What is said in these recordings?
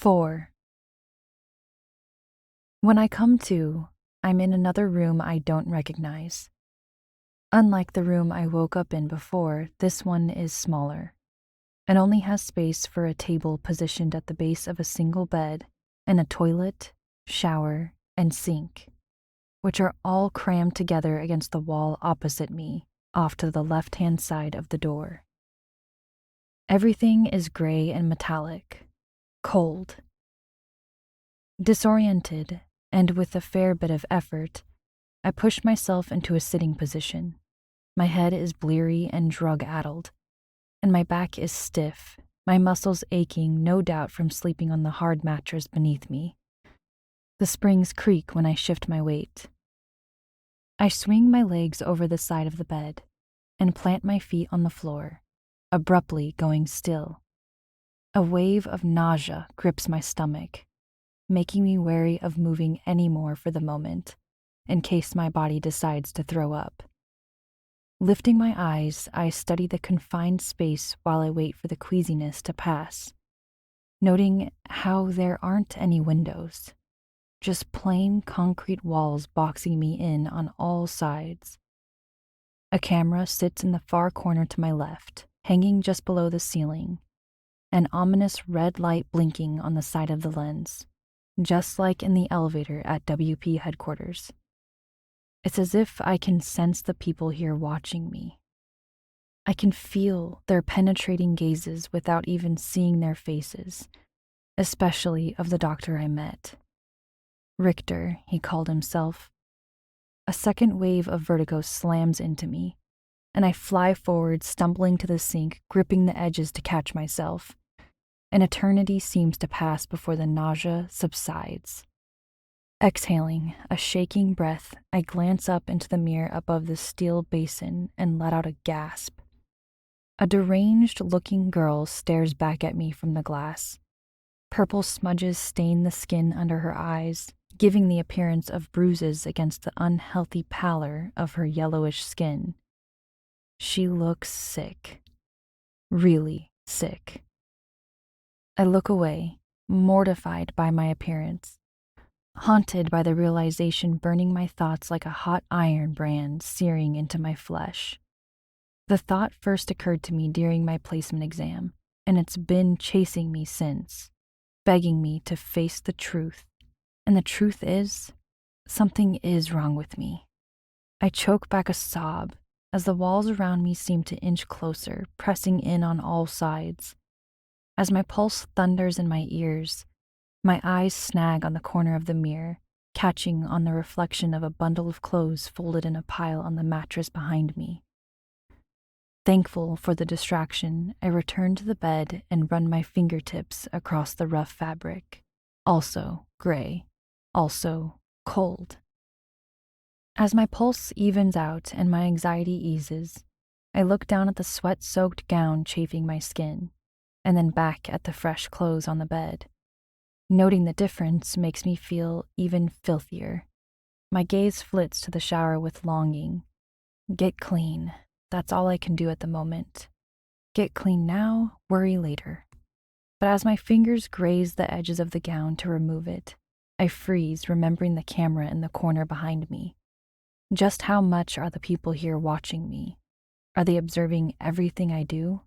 4. When I come to, I'm in another room I don't recognize. Unlike the room I woke up in before, this one is smaller and only has space for a table positioned at the base of a single bed and a toilet, shower, and sink, which are all crammed together against the wall opposite me, off to the left-hand side of the door. Everything is gray and metallic, cold. Disoriented, and with a fair bit of effort, I push myself into a sitting position. My head is bleary and drug-addled, and my back is stiff, my muscles aching, no doubt from sleeping on the hard mattress beneath me. The springs creak when I shift my weight. I swing my legs over the side of the bed and plant my feet on the floor, abruptly going still. A wave of nausea grips my stomach, making me wary of moving any more for the moment, in case my body decides to throw up. Lifting my eyes, I study the confined space while I wait for the queasiness to pass, noting how there aren't any windows, just plain concrete walls boxing me in on all sides. A camera sits in the far corner to my left, hanging just below the ceiling, an ominous red light blinking on the side of the lens, just like in the elevator at WP headquarters. It's as if I can sense the people here watching me. I can feel their penetrating gazes without even seeing their faces, especially of the doctor I met. Richter, he called himself. A second wave of vertigo slams into me, and I fly forward, stumbling to the sink, gripping the edges to catch myself. An eternity seems to pass before the nausea subsides. Exhaling a shaking breath, I glance up into the mirror above the steel basin and let out a gasp. A deranged-looking girl stares back at me from the glass. Purple smudges stain the skin under her eyes, giving the appearance of bruises against the unhealthy pallor of her yellowish skin. She looks sick. Really sick. I look away, mortified by my appearance, haunted by the realization burning my thoughts like a hot iron brand searing into my flesh. The thought first occurred to me during my placement exam, and it's been chasing me since, begging me to face the truth. And the truth is, something is wrong with me. I choke back a sob as the walls around me seem to inch closer, pressing in on all sides. As my pulse thunders in my ears, my eyes snag on the corner of the mirror, catching on the reflection of a bundle of clothes folded in a pile on the mattress behind me. Thankful for the distraction, I return to the bed and run my fingertips across the rough fabric, also gray, also cold. As my pulse evens out and my anxiety eases, I look down at the sweat-soaked gown chafing my skin, and then back at the fresh clothes on the bed. Noting the difference makes me feel even filthier. My gaze flits to the shower with longing. Get clean. That's all I can do at the moment. Get clean now, worry later. But as my fingers graze the edges of the gown to remove it, I freeze, remembering the camera in the corner behind me. Just how much are the people here watching me? Are they observing everything I do?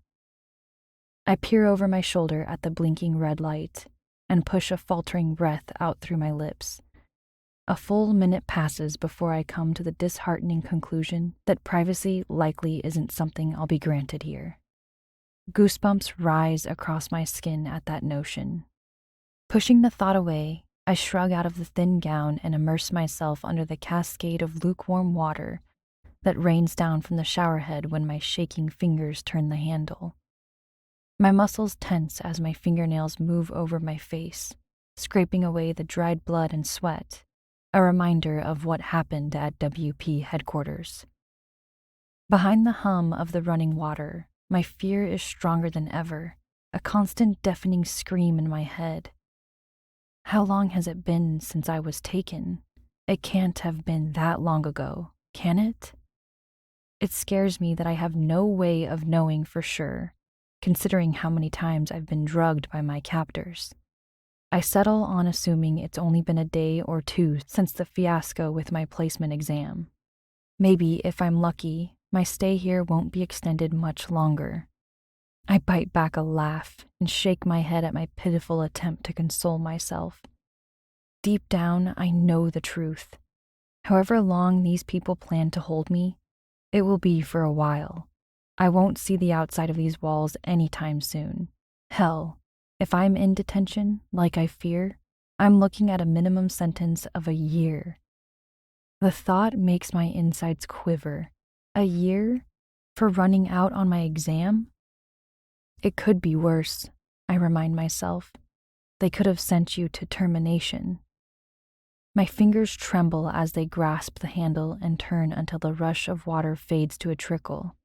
I peer over my shoulder at the blinking red light and push a faltering breath out through my lips. A full minute passes before I come to the disheartening conclusion that privacy likely isn't something I'll be granted here. Goosebumps rise across my skin at that notion. Pushing the thought away, I shrug out of the thin gown and immerse myself under the cascade of lukewarm water that rains down from the shower head when my shaking fingers turn the handle. My muscles tense as my fingernails move over my face, scraping away the dried blood and sweat, a reminder of what happened at WP headquarters. Behind the hum of the running water, my fear is stronger than ever, a constant deafening scream in my head. How long has it been since I was taken? It can't have been that long ago, can it? It scares me that I have no way of knowing for sure, considering how many times I've been drugged by my captors. I settle on assuming it's only been a day or two since the fiasco with my placement exam. Maybe, if I'm lucky, my stay here won't be extended much longer. I bite back a laugh and shake my head at my pitiful attempt to console myself. Deep down, I know the truth. However long these people plan to hold me, it will be for a while. I won't see the outside of these walls anytime soon. Hell, if I'm in detention, like I fear, I'm looking at a minimum sentence of a year. The thought makes my insides quiver. A year? For running out on my exam? It could be worse, I remind myself. They could have sent you to termination. My fingers tremble as they grasp the handle and turn until the rush of water fades to a trickle.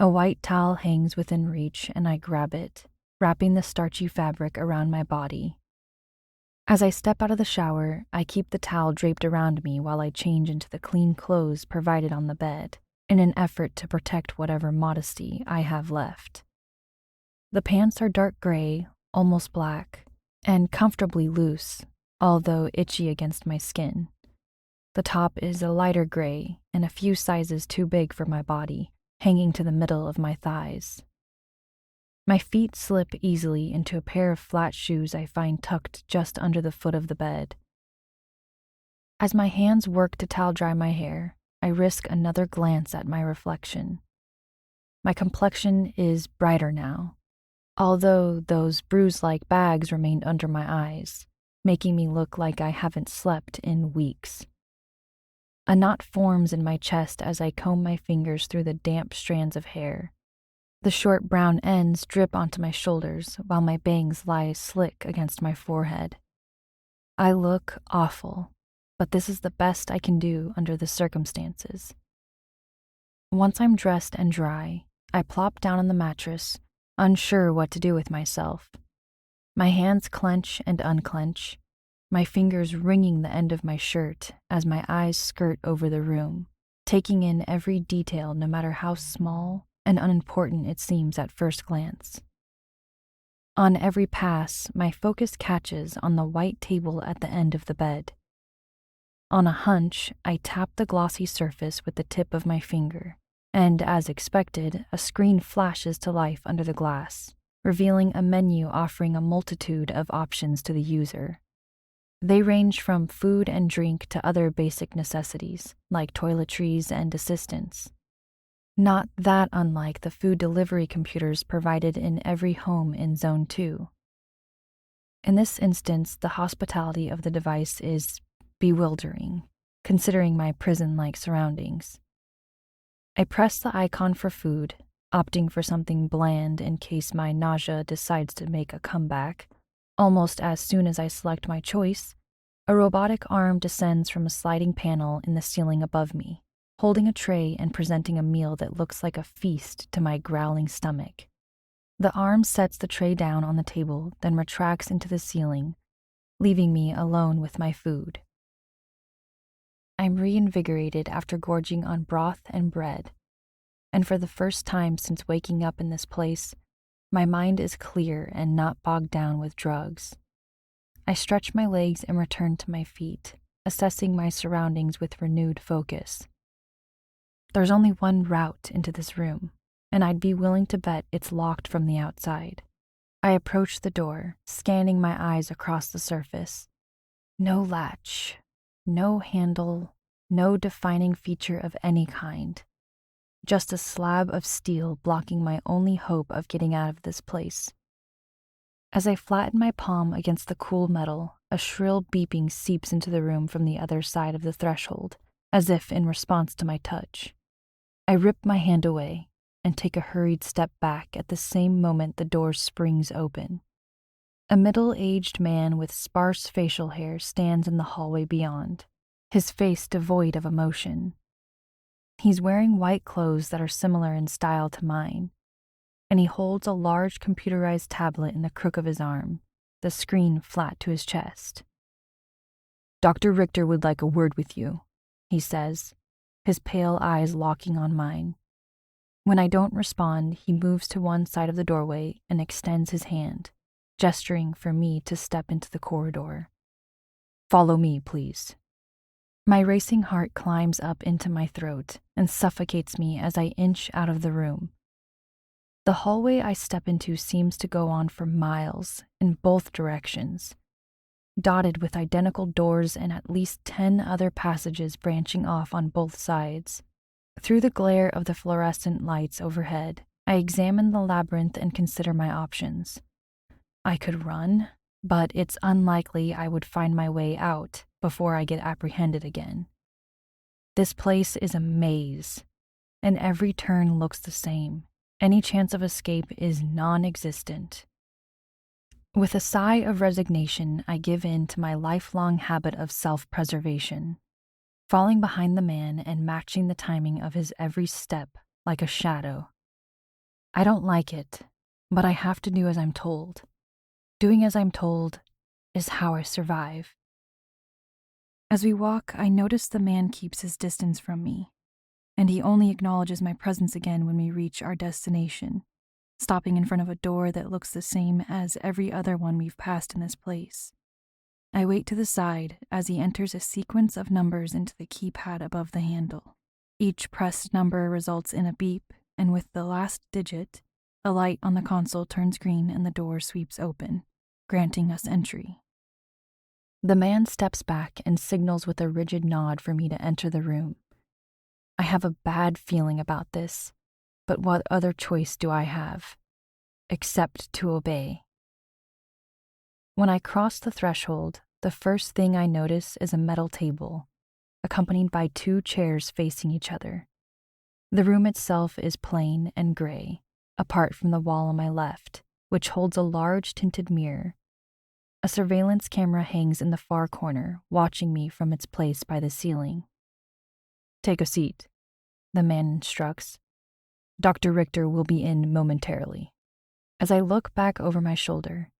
A white towel hangs within reach, and I grab it, wrapping the starchy fabric around my body. As I step out of the shower, I keep the towel draped around me while I change into the clean clothes provided on the bed, in an effort to protect whatever modesty I have left. The pants are dark gray, almost black, and comfortably loose, although itchy against my skin. The top is a lighter gray and a few sizes too big for my body, hanging to the middle of my thighs. My feet slip easily into a pair of flat shoes I find tucked just under the foot of the bed. As my hands work to towel dry my hair, I risk another glance at my reflection. My complexion is brighter now, although those bruise-like bags remained under my eyes, making me look like I haven't slept in weeks. A knot forms in my chest as I comb my fingers through the damp strands of hair. The short brown ends drip onto my shoulders while my bangs lie slick against my forehead. I look awful, but this is the best I can do under the circumstances. Once I'm dressed and dry, I plop down on the mattress, unsure what to do with myself. My hands clench and unclench, my fingers wringing the end of my shirt as my eyes skirt over the room, taking in every detail no matter how small and unimportant it seems at first glance. On every pass, my focus catches on the white table at the end of the bed. On a hunch, I tap the glossy surface with the tip of my finger, and as expected, a screen flashes to life under the glass, revealing a menu offering a multitude of options to the user. They range from food and drink to other basic necessities, like toiletries and assistance. Not that unlike the food delivery computers provided in every home in Zone 2. In this instance, the hospitality of the device is bewildering, considering my prison-like surroundings. I press the icon for food, opting for something bland in case my nausea decides to make a comeback. Almost as soon as I select my choice, a robotic arm descends from a sliding panel in the ceiling above me, holding a tray and presenting a meal that looks like a feast to my growling stomach. The arm sets the tray down on the table, then retracts into the ceiling, leaving me alone with my food. I'm reinvigorated after gorging on broth and bread, and for the first time since waking up in this place, my mind is clear and not bogged down with drugs. I stretch my legs and return to my feet, assessing my surroundings with renewed focus. There's only one route into this room, and I'd be willing to bet it's locked from the outside. I approach the door, scanning my eyes across the surface. No latch, no handle, no defining feature of any kind. Just a slab of steel blocking my only hope of getting out of this place. As I flatten my palm against the cool metal, a shrill beeping seeps into the room from the other side of the threshold, as if in response to my touch. I rip my hand away and take a hurried step back at the same moment the door springs open. A middle-aged man with sparse facial hair stands in the hallway beyond, his face devoid of emotion. He's wearing white clothes that are similar in style to mine, and he holds a large computerized tablet in the crook of his arm, the screen flat to his chest. "Dr. Richter would like a word with you," he says, his pale eyes locking on mine. When I don't respond, he moves to one side of the doorway and extends his hand, gesturing for me to step into the corridor. "Follow me, please." My racing heart climbs up into my throat and suffocates me as I inch out of the room. The hallway I step into seems to go on for miles in both directions, dotted with identical doors and at least 10 other passages branching off on both sides. Through the glare of the fluorescent lights overhead, I examine the labyrinth and consider my options. I could run, but it's unlikely I would find my way out before I get apprehended again. This place is a maze, and every turn looks the same. Any chance of escape is non-existent. With a sigh of resignation, I give in to my lifelong habit of self-preservation, falling behind the man and matching the timing of his every step like a shadow. I don't like it, but I have to do as I'm told. Doing as I'm told is how I survive. As we walk, I notice the man keeps his distance from me, and he only acknowledges my presence again when we reach our destination, stopping in front of a door that looks the same as every other one we've passed in this place. I wait to the side as he enters a sequence of numbers into the keypad above the handle. Each pressed number results in a beep, and with the last digit, a light on the console turns green and the door sweeps open, granting us entry. The man steps back and signals with a rigid nod for me to enter the room. I have a bad feeling about this, but what other choice do I have? Except to obey. When I cross the threshold, the first thing I notice is a metal table, accompanied by 2 chairs facing each other. The room itself is plain and gray, apart from the wall on my left, which holds a large tinted mirror. A surveillance camera hangs in the far corner, watching me from its place by the ceiling. "Take a seat," the man instructs. "Dr. Richter will be in momentarily." As I look back over my shoulder,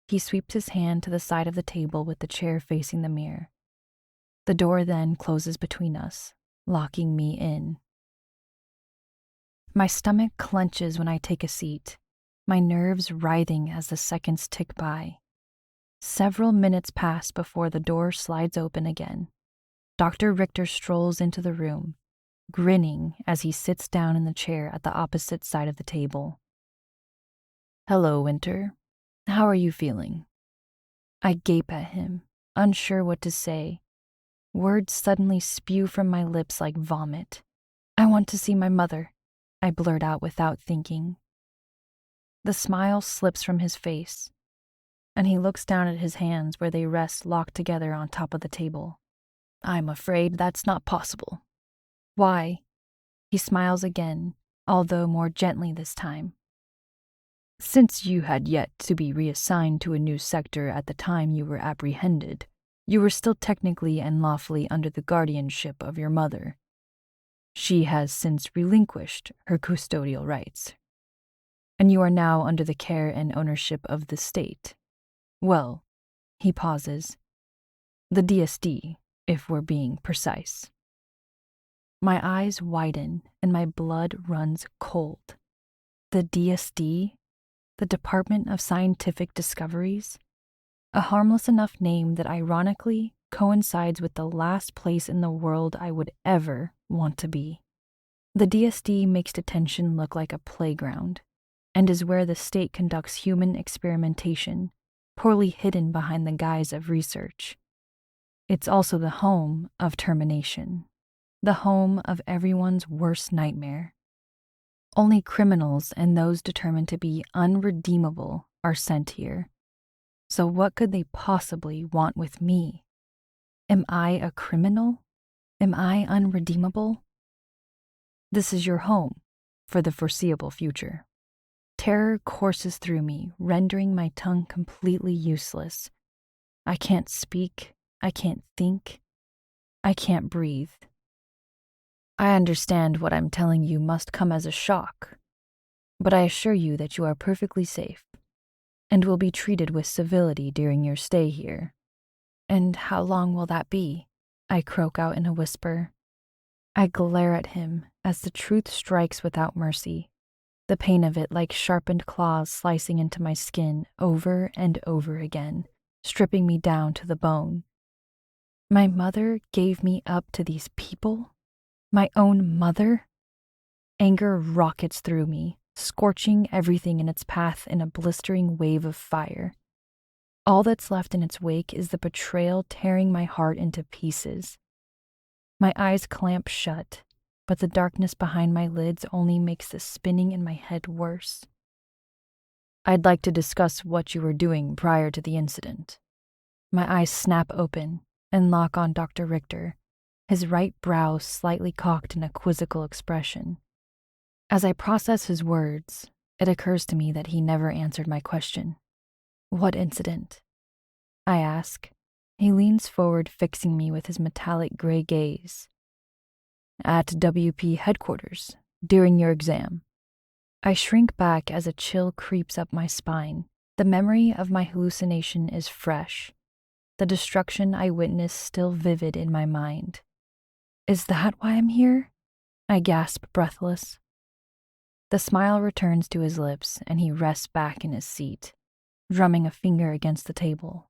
he sweeps his hand to the side of the table with the chair facing the mirror. The door then closes between us, locking me in. My stomach clenches when I take a seat, my nerves writhing as the seconds tick by. Several minutes pass before the door slides open again. Dr. Richter strolls into the room, grinning as he sits down in the chair at the opposite side of the table. "Hello, Wynter. How are you feeling?" I gape at him, unsure what to say. Words suddenly spew from my lips like vomit. "I want to see my mother," I blurt out without thinking. The smile slips from his face, and he looks down at his hands where they rest locked together on top of the table. "I'm afraid that's not possible." "Why?" He smiles again, although more gently this time. "Since you had yet to be reassigned to a new sector at the time you were apprehended, you were still technically and lawfully under the guardianship of your mother. She has since relinquished her custodial rights, and you are now under the care and ownership of the state. Well," he pauses, "the DSD, if we're being precise." My eyes widen and my blood runs cold. The DSD? The Department of Scientific Discoveries? A harmless enough name that ironically coincides with the last place in the world I would ever want to be. The DSD makes detention look like a playground, and is where the state conducts human experimentation, poorly hidden behind the guise of research. It's also the home of termination, the home of everyone's worst nightmare. Only criminals and those determined to be unredeemable are sent here. So what could they possibly want with me? Am I a criminal? Am I unredeemable? This is your home for the foreseeable future. Terror courses through me, rendering my tongue completely useless. I can't speak. I can't think. I can't breathe. I understand what I'm telling you must come as a shock, but I assure you that you are perfectly safe and will be treated with civility during your stay here. And how long will that be? I croak out in a whisper. I glare at him as the truth strikes without mercy. the pain of it like sharpened claws slicing into my skin over and over again, stripping me down to the bone. My mother gave me up to these people? My own mother? Anger rockets through me, scorching everything in its path in a blistering wave of fire. All that's left in its wake is the betrayal tearing my heart into pieces. My eyes clamp shut, but the darkness behind my lids only makes the spinning in my head worse. I'd like to discuss what you were doing prior to the incident. My eyes snap open and lock on Dr. Richter, his right brow slightly cocked in a quizzical expression. As I process his words, it occurs to me that he never answered my question. What incident? I ask. He leans forward, fixing me with his metallic gray gaze. At WP headquarters, during your exam. I shrink back as a chill creeps up my spine. The memory of my hallucination is fresh, the destruction I witnessed still vivid in my mind. Is that why I'm here? I gasp, breathless. The smile returns to his lips, and he rests back in his seat, drumming a finger against the table.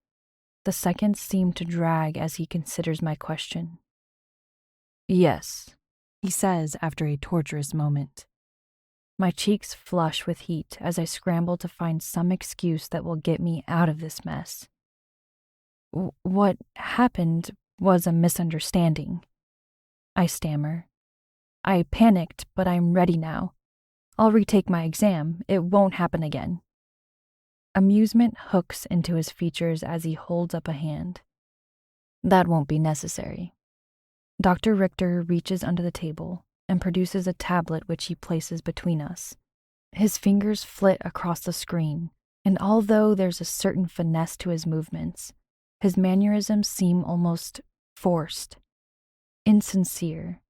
The seconds seem to drag as he considers my question. Yes, he says after a torturous moment. My cheeks flush with heat as I scramble to find some excuse that will get me out of this mess. What happened was a misunderstanding. I stammer. I panicked, but I'm ready now. I'll retake my exam. It won't happen again. Amusement hooks into his features as he holds up a hand. That won't be necessary. Dr. Richter reaches under the table and produces a tablet which he places between us. His fingers flit across the screen, and although there's a certain finesse to his movements, his mannerisms seem almost forced, insincere.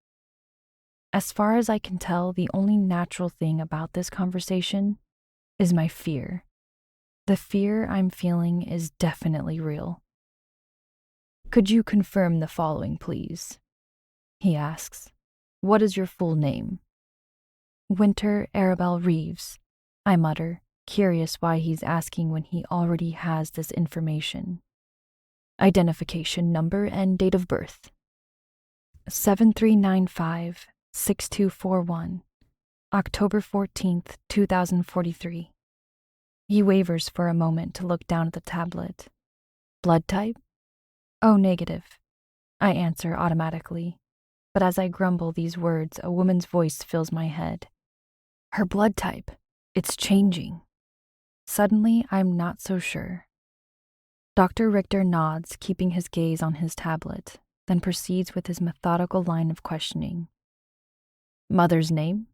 As far as I can tell, the only natural thing about this conversation is my fear. The fear I'm feeling is definitely real. Could you confirm the following, please? He asks. What is your full name? Wynter Reeves, I mutter, curious why he's asking when he already has this information. Identification number and date of birth. 7395-6241, October 14th, 2043. He wavers for a moment to look down at the tablet. Blood type? Oh, negative. I answer automatically, but as I grumble these words, a woman's voice fills my head. Her blood type. It's changing. Suddenly, I'm not so sure. Dr. Richter nods, keeping his gaze on his tablet, then proceeds with his methodical line of questioning. Mother's name?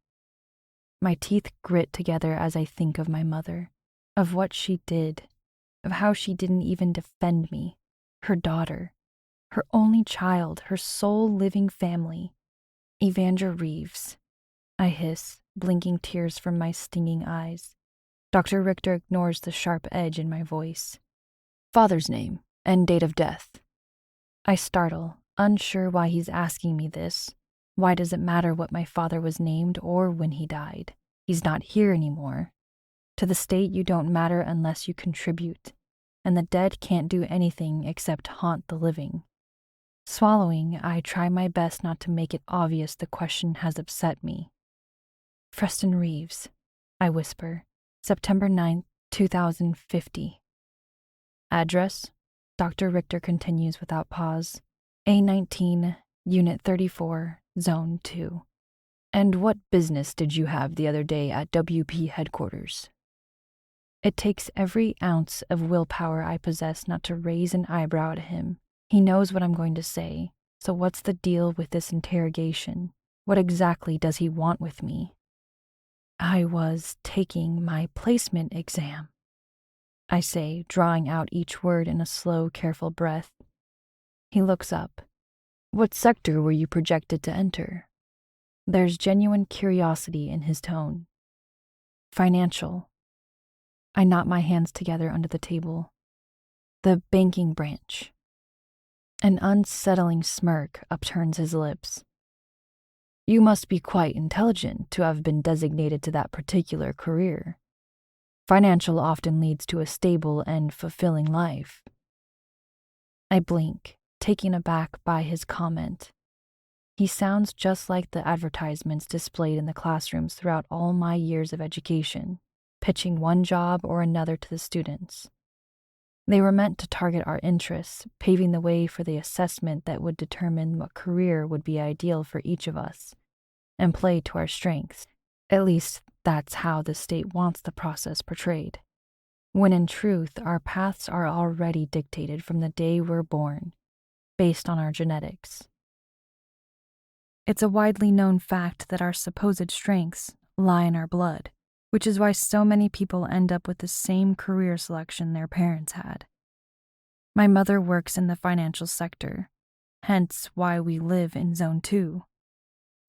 My teeth grit together as I think of my mother, of what she did, of how she didn't even defend me, her daughter, her only child, her sole living family. Wynter Reeves, I hiss, blinking tears from my stinging eyes. Dr. Richter ignores the sharp edge in my voice. Father's name and date of death. I startle, unsure why he's asking me this. Why does it matter what my father was named or when he died? He's not here anymore. To the state, you don't matter unless you contribute, and the dead can't do anything except haunt the living. Swallowing, I try my best not to make it obvious the question has upset me. Preston Reeves, I whisper, September 9th, 2050. Address? Dr. Richter continues without pause. A19, Unit 34, Zone 2. And what business did you have the other day at WP headquarters? It takes every ounce of willpower I possess not to raise an eyebrow at him. He knows what I'm going to say, so what's the deal with this interrogation? What exactly does he want with me? I was taking my placement exam, I say, drawing out each word in a slow, careful breath. He looks up. What sector were you projected to enter? There's genuine curiosity in his tone. Financial. I knot my hands together under the table. The banking branch. An unsettling smirk upturns his lips. You must be quite intelligent to have been designated to that particular career. Financial often leads to a stable and fulfilling life." I blink, taken aback by his comment. He sounds just like the advertisements displayed in the classrooms throughout all my years of education, pitching one job or another to the students. They were meant to target our interests, paving the way for the assessment that would determine what career would be ideal for each of us, and play to our strengths. At least, that's how the state wants the process portrayed. When in truth, our paths are already dictated from the day we're born, based on our genetics. It's a widely known fact that our supposed strengths lie in our blood, which is why so many people end up with the same career selection their parents had. My mother works in the financial sector, hence why we live in Zone 2.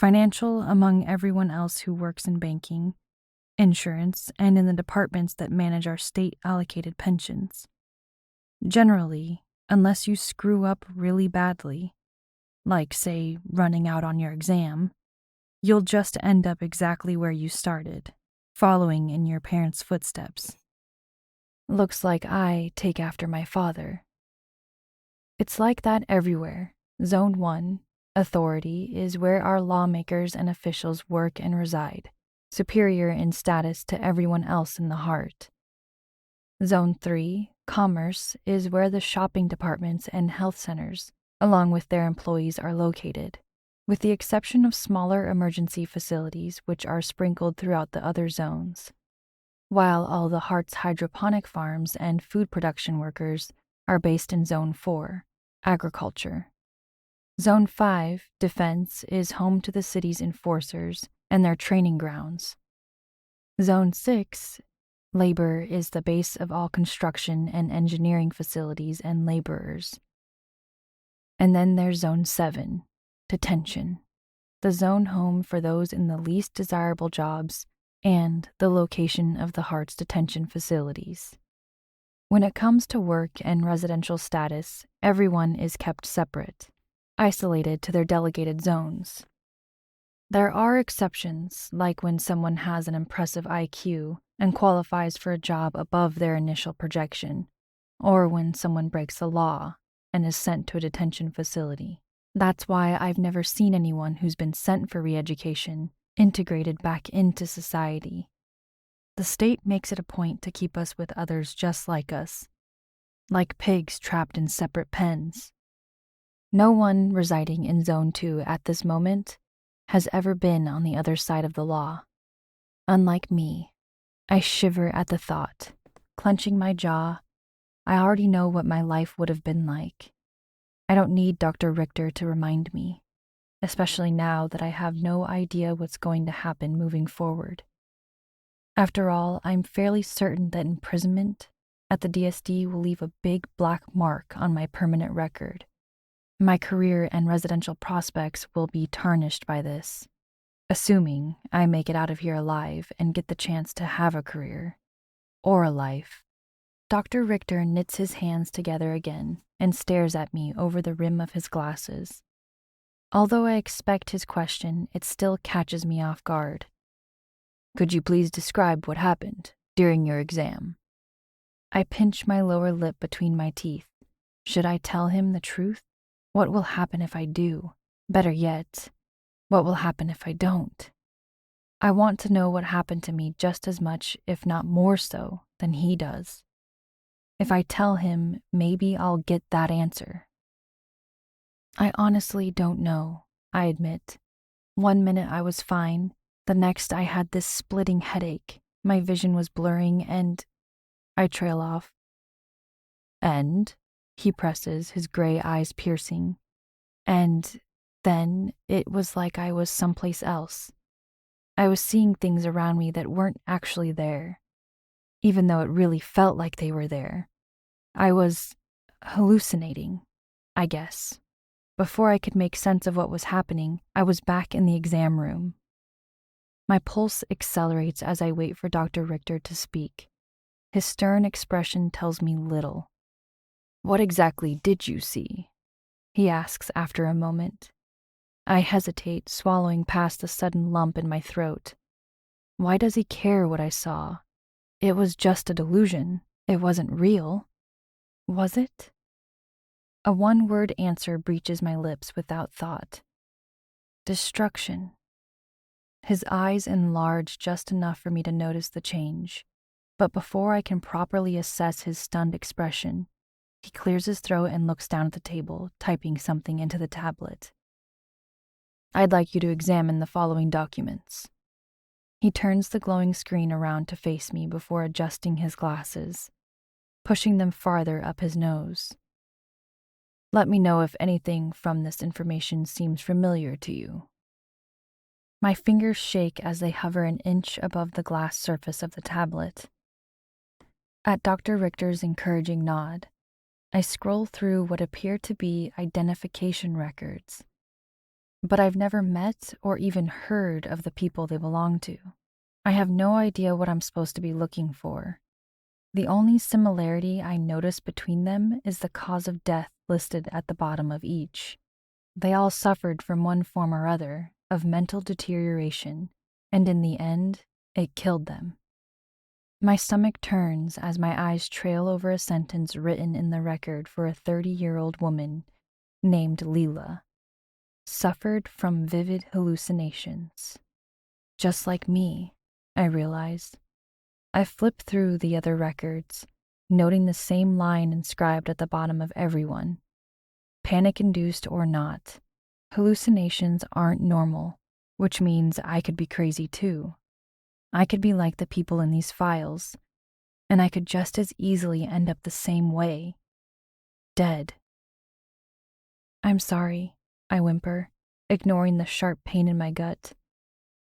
Financial among everyone else who works in banking, insurance, and in the departments that manage our state-allocated pensions. Generally, unless you screw up really badly, like, say, running out on your exam, you'll just end up exactly where you started, following in your parents' footsteps. Looks like I take after my father. It's like that everywhere. Zone 1, authority, is where our lawmakers and officials work and reside, superior in status to everyone else in the heart. Zone 3, commerce, is where the shopping departments and health centers, along with their employees, are located, with the exception of smaller emergency facilities which are sprinkled throughout the other zones, while all the Heart's hydroponic farms and food production workers are based in Zone 4, agriculture. Zone 5, defense, is home to the city's enforcers and their training grounds. Zone 6, labor, is the base of all construction and engineering facilities and laborers. And then there's Zone 7, detention, the zone home for those in the least desirable jobs and the location of the Heart's detention facilities. When it comes to work and residential status, everyone is kept separate, isolated to their delegated zones. There are exceptions, like when someone has an impressive IQ and qualifies for a job above their initial projection, or when someone breaks the law and is sent to a detention facility. That's why I've never seen anyone who's been sent for re-education integrated back into society. The state makes it a point to keep us with others just like us, like pigs trapped in separate pens. No one residing in Zone 2 at this moment has ever been on the other side of the law. Unlike me, I shiver at the thought, clenching my jaw. I already know what my life would have been like. I don't need Dr. Richter to remind me, especially now that I have no idea what's going to happen moving forward. After all, I'm fairly certain that imprisonment at the DSD will leave a big black mark on my permanent record. My career and residential prospects will be tarnished by this, assuming I make it out of here alive and get the chance to have a career, or a life. Dr. Richter knits his hands together again and stares at me over the rim of his glasses. Although I expect his question, it still catches me off guard. Could you please describe what happened during your exam? I pinch my lower lip between my teeth. Should I tell him the truth? What will happen if I do? Better yet, what will happen if I don't? I want to know what happened to me just as much, if not more so, than he does. If I tell him, maybe I'll get that answer. I honestly don't know, I admit. One minute I was fine, the next I had this splitting headache, my vision was blurring, and I trail off. And, he presses, his gray eyes piercing. And then it was like I was someplace else. I was seeing things around me that weren't actually there, even though it really felt like they were there. I was hallucinating, I guess. Before I could make sense of what was happening, I was back in the exam room. My pulse accelerates as I wait for Dr. Richter to speak. His stern expression tells me little. What exactly did you see? He asks after a moment. I hesitate, swallowing past the sudden lump in my throat. Why does he care what I saw? It was just a delusion. It wasn't real. Was it? A one-word answer breaches my lips without thought. Destruction. His eyes enlarge just enough for me to notice the change, but before I can properly assess his stunned expression, he clears his throat and looks down at the table, typing something into the tablet. I'd like you to examine the following documents. He turns the glowing screen around to face me before adjusting his glasses, pushing them farther up his nose. Let me know if anything from this information seems familiar to you. My fingers shake as they hover an inch above the glass surface of the tablet. At Dr. Richter's encouraging nod, I scroll through what appear to be identification records, but I've never met or even heard of the people they belong to. I have no idea what I'm supposed to be looking for. The only similarity I notice between them is the cause of death listed at the bottom of each. They all suffered from one form or other of mental deterioration, and in the end, it killed them. My stomach turns as my eyes trail over a sentence written in the record for a 30-year-old woman named Leela. Suffered from vivid hallucinations. Just like me, I realize. I flip through the other records, noting the same line inscribed at the bottom of everyone. Panic-induced or not, hallucinations aren't normal, which means I could be crazy too. I could be like the people in these files, and I could just as easily end up the same way. Dead. I'm sorry, I whimper, ignoring the sharp pain in my gut.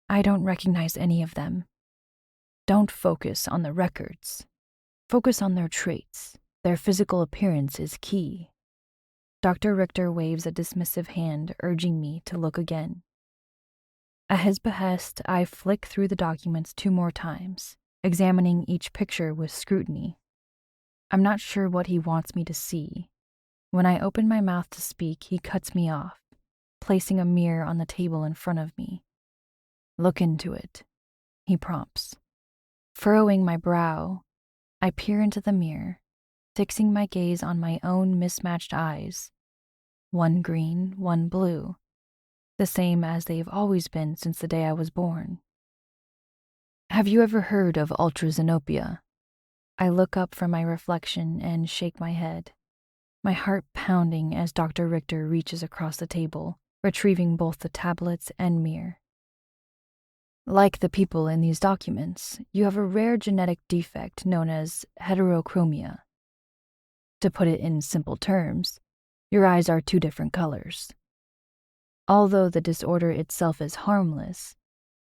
I don't recognize any of them. Don't focus on the records. Focus on their traits. Their physical appearance is key. Dr. Richter waves a dismissive hand, urging me to look again. At his behest, I flick through the documents 2 more times, examining each picture with scrutiny. I'm not sure what he wants me to see. When I open my mouth to speak, he cuts me off, placing a mirror on the table in front of me. Look into it, he prompts. Furrowing my brow, I peer into the mirror, fixing my gaze on my own mismatched eyes. One green, one blue, the same as they've always been since the day I was born. Have you ever heard of Ultraxenopia? I look up from my reflection and shake my head, my heart pounding as Dr. Richter reaches across the table, retrieving both the tablets and mirror. Like the people in these documents, you have a rare genetic defect known as heterochromia. To put it in simple terms, your eyes are 2 different colors. Although the disorder itself is harmless,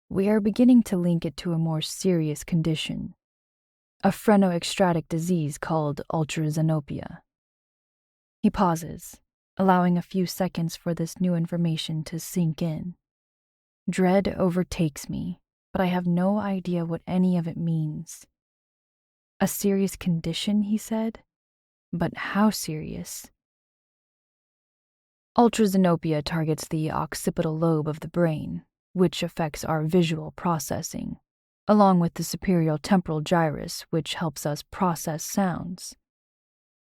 we are beginning to link it to a more serious condition, a phrenoextratic disease called ultraxenopia. He pauses, allowing a few seconds for this new information to sink in. Dread overtakes me, but I have no idea what any of it means. A serious condition, he said? But how serious? Ultraxenopia targets the occipital lobe of the brain, which affects our visual processing, along with the superior temporal gyrus, which helps us process sounds.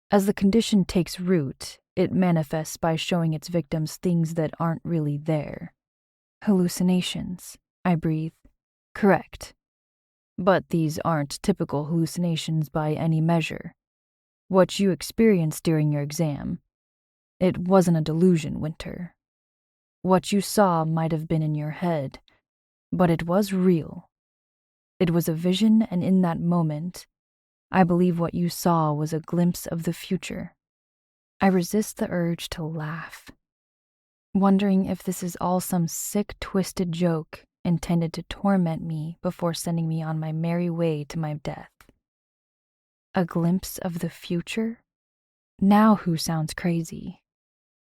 As the condition takes root, it manifests by showing its victims things that aren't really there. Hallucinations, I breathe. Correct. But these aren't typical hallucinations by any measure. What you experienced during your exam, it wasn't a delusion, Wynter. What you saw might have been in your head, but it was real. It was a vision, and in that moment, I believe what you saw was a glimpse of the future. I resist the urge to laugh, wondering if this is all some sick, twisted joke intended to torment me before sending me on my merry way to my death. A glimpse of the future? Now who sounds crazy?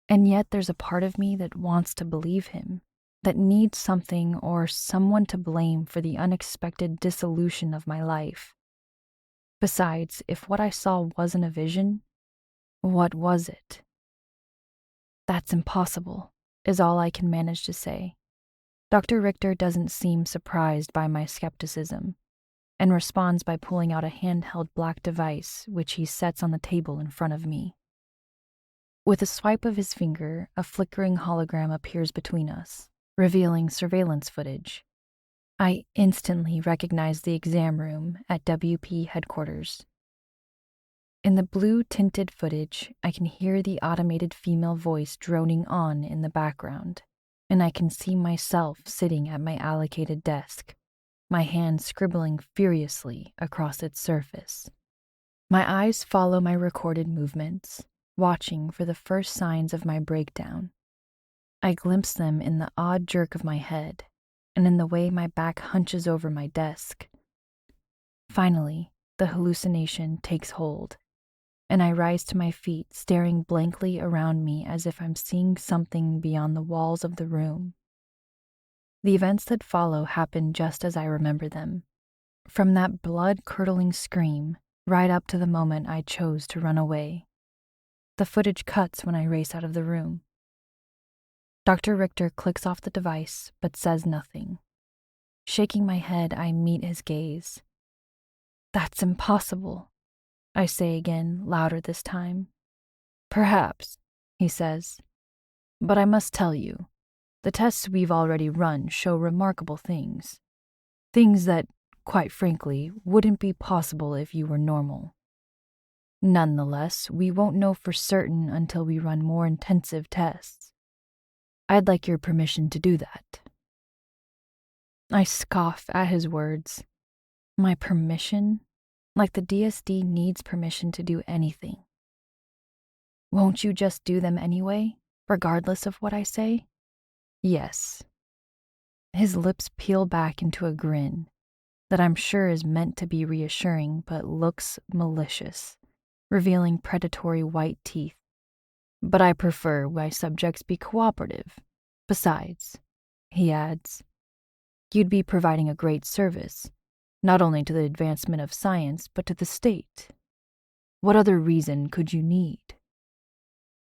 And yet there's a part of me that wants to believe him, that needs something or someone to blame for the unexpected dissolution of my life. Besides, if what I saw wasn't a vision, what was it? That's impossible. is all I can manage to say. Dr. Richter doesn't seem surprised by my skepticism and responds by pulling out a handheld black device which he sets on the table in front of me. With a swipe of his finger, a flickering hologram appears between us, revealing surveillance footage. I instantly recognize the exam room at WP headquarters. In the blue-tinted footage, I can hear the automated female voice droning on in the background, and I can see myself sitting at my allocated desk, my hand scribbling furiously across its surface. My eyes follow my recorded movements, watching for the first signs of my breakdown. I glimpse them in the odd jerk of my head and in the way my back hunches over my desk. Finally, the hallucination takes hold, and I rise to my feet, staring blankly around me as if I'm seeing something beyond the walls of the room. The events that follow happen just as I remember them, from that blood-curdling scream right up to the moment I chose to run away. The footage cuts when I race out of the room. Dr. Richter clicks off the device but says nothing. Shaking my head, I meet his gaze. "That's impossible," I say again, louder this time. "Perhaps," he says, "but I must tell you, the tests we've already run show remarkable things. Things that, quite frankly, wouldn't be possible if you were normal. Nonetheless, we won't know for certain until we run more intensive tests. I'd like your permission to do that." I scoff at his words. My permission? Like the DSD needs permission to do anything. "Won't you just do them anyway, regardless of what I say?" "Yes." His lips peel back into a grin that I'm sure is meant to be reassuring but looks malicious, revealing predatory white teeth. "But I prefer my subjects be cooperative. Besides," he adds, "you'd be providing a great service, not only to the advancement of science, but to the state. What other reason could you need?"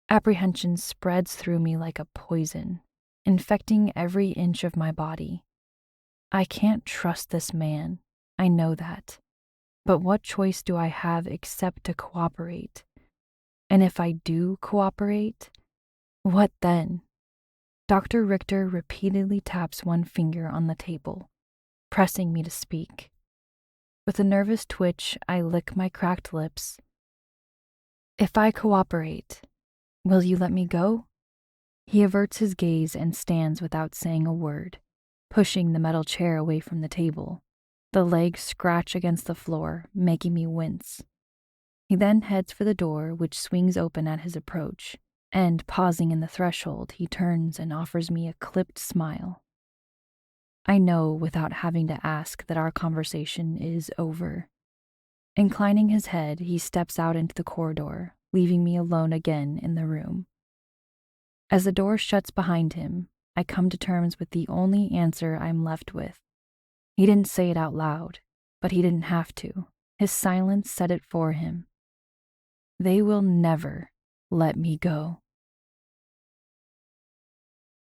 Apprehension spreads through me like a poison, infecting every inch of my body. I can't trust this man, I know that. But what choice do I have except to cooperate? And if I do cooperate, what then? Dr. Richter repeatedly taps one finger on the table, pressing me to speak. With a nervous twitch, I lick my cracked lips. "If I cooperate, will you let me go?" He averts his gaze and stands without saying a word, pushing the metal chair away from the table. The legs scratch against the floor, making me wince. He then heads for the door, which swings open at his approach, and, pausing in the threshold, he turns and offers me a clipped smile. I know without having to ask that our conversation is over. Inclining his head, he steps out into the corridor, leaving me alone again in the room. As the door shuts behind him, I come to terms with the only answer I'm left with. He didn't say it out loud, but he didn't have to. His silence said it for him. They will never let me go.